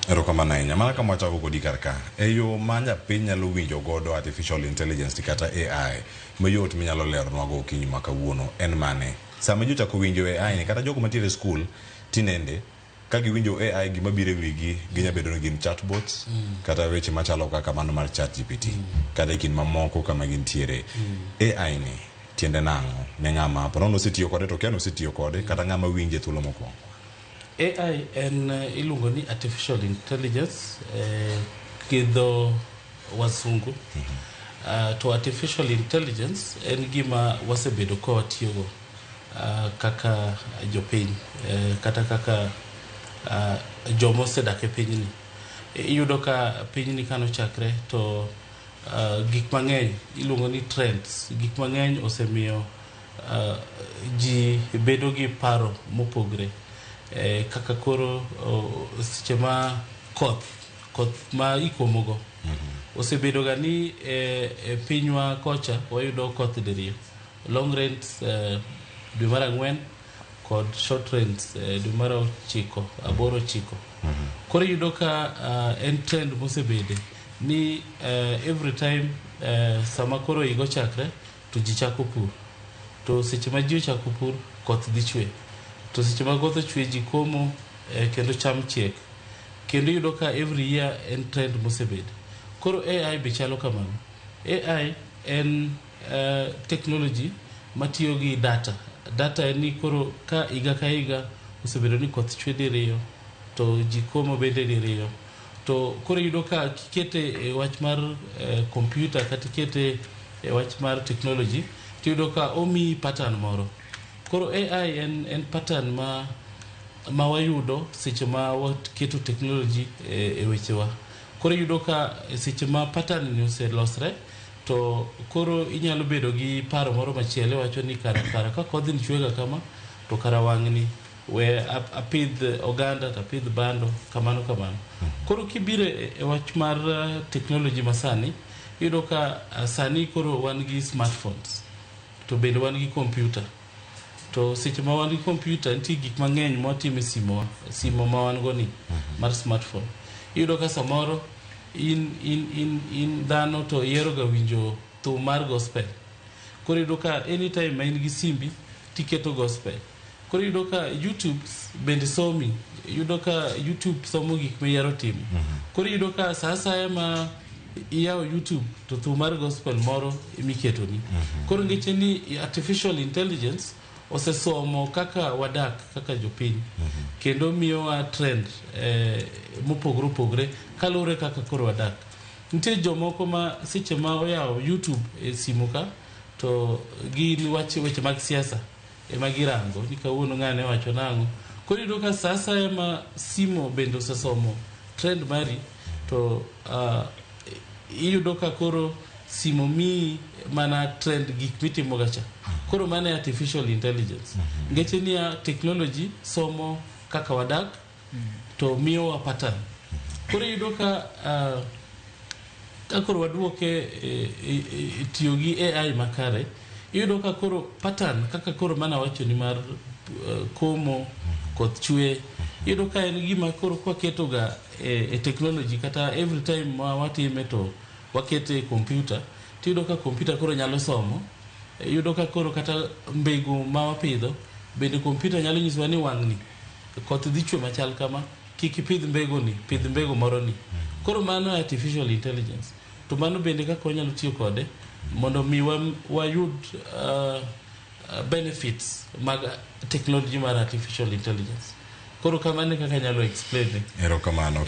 Erokamano ahinya. Mana kama wachako kodi karka. Eyo ma nyathi nyalo winjo godo artificial intelligence kata AI mayot minyalo leronwa go okinyi ma kawuono en mane. Sama ji ochako winjo AI ni kata jogo mantiere e skul tinende ka giwinjo AI gima biro e wigi ginya bedo ni gin chatbots kata weche machalo kaka mano mar ChatGPT kata kin mamoko kama gintiere. AI ni tiende nang'o ne ng'ama ponono osetiyo kode to kiano osetiyo kode kata ng'ama winje thuolo mokwongo. AI en iluongo ni artificial intelligence kidho wasungu. To artificial intelligence en gima wasebedo ka watiyogo kaka jopiny kata kaka jomo sedak e pinyni. Iyudo ka pinyni kano chakre to gik mang'eny iluongo ni trends, gik mang'eny osemiyo ji bedo gi paro mopogre. Kaka koro seche ma koth ma ikomogo osebedo ga ni pinywa kocha wayudo koth diriyo, long rains dwe mar 4 kod short rains dwe mar 8-9. Koro yudo ka en trend mosebede ni every time sama koro higa chakre to ji chako pur, to seche ma ji ochako pur koth dhi chwe, to seche ma koth ochwe ji komo kendo cham chiek, kendo yudo ka every year en trend mosebede. Koro AI be chalo kamano. AI en technology matiyo gi data en ni koro ka higa ka higa osebedo ni koth chwe diriyo to ji komo bende diriyo, to koro yudo ka kikete e wach mar computer kata kikete e wach mar technology tiyudo ka omi pattern moro. Koro AI en pattern ma wayudo seche ma waketo technology e wechewa. Koro yudo ka seche ma pattern ni oselosre to koro inyalo bedo gi paro moro machielo wacho ni kara ka kodhi chwega kama to kara wang'ni we apidh oganda to apidh bando kamano. Koro kibiro e wach mar technology masani yudo ka sani koro wan gi smartphones to bende wan gi computer. To seche ma wan gi computer nitie gik mang'eny mawatimo e simo ma wan go ni mar smartphone. Iyudo ka samoro in dhano to ihero ga winjo thum mar gospel. Koro yudo ka anytime ma in gi simbi tiketo gospel. Koro yudo ka YouTube bende somi, yudo ka YouTube somo gik ma ihero timo. Koro yudo ka sa asaya ma iyawo YouTube to thum mar gospel moro imiketo ni. Koro ngeche ni artificial intelligence osesomo kaka wadak kaka jopiny kendo miyowa trend mopogre kalure kaka koro wadak. Nitie jomoko ma seche ma oyawo YouTube e simu ka to gin weche mag siasa ema girango ni kawuono ng'ane wacho nang'o. Koro yudo ka sasa ema simo bende osesomo trend mari to iyudo ka koro simo mi mana trend gik mitimo gacha. Koro mana artificial intelligence. Ngeche ni technology somo kaka wadak to miyo wa pattern. Koro yudo ka koro waduoke tiyo gi AI makare, yudo ka koro pattern kaka koro mana wacho ni mar komo koth chwe, yudo ka en gima koro kwaketo ga e technology kata every time ma watime to wakete computer, tiyudo ka computer koro nyalo somo. Yudo ka koro kata mbegu ma wapidho bende computer nyalo nyisowa ni wang'ni koth dhi chwe machal kama, kik ipidh mbegu ni, pidh mbegu moro ni. Koro mano artificial intelligence. To mano bende kaka wanyalo tiyo kode mondo mi wayud benefits mag technology mar artificial intelligence. Koro kamano kaka nyalo explain. Erokamano.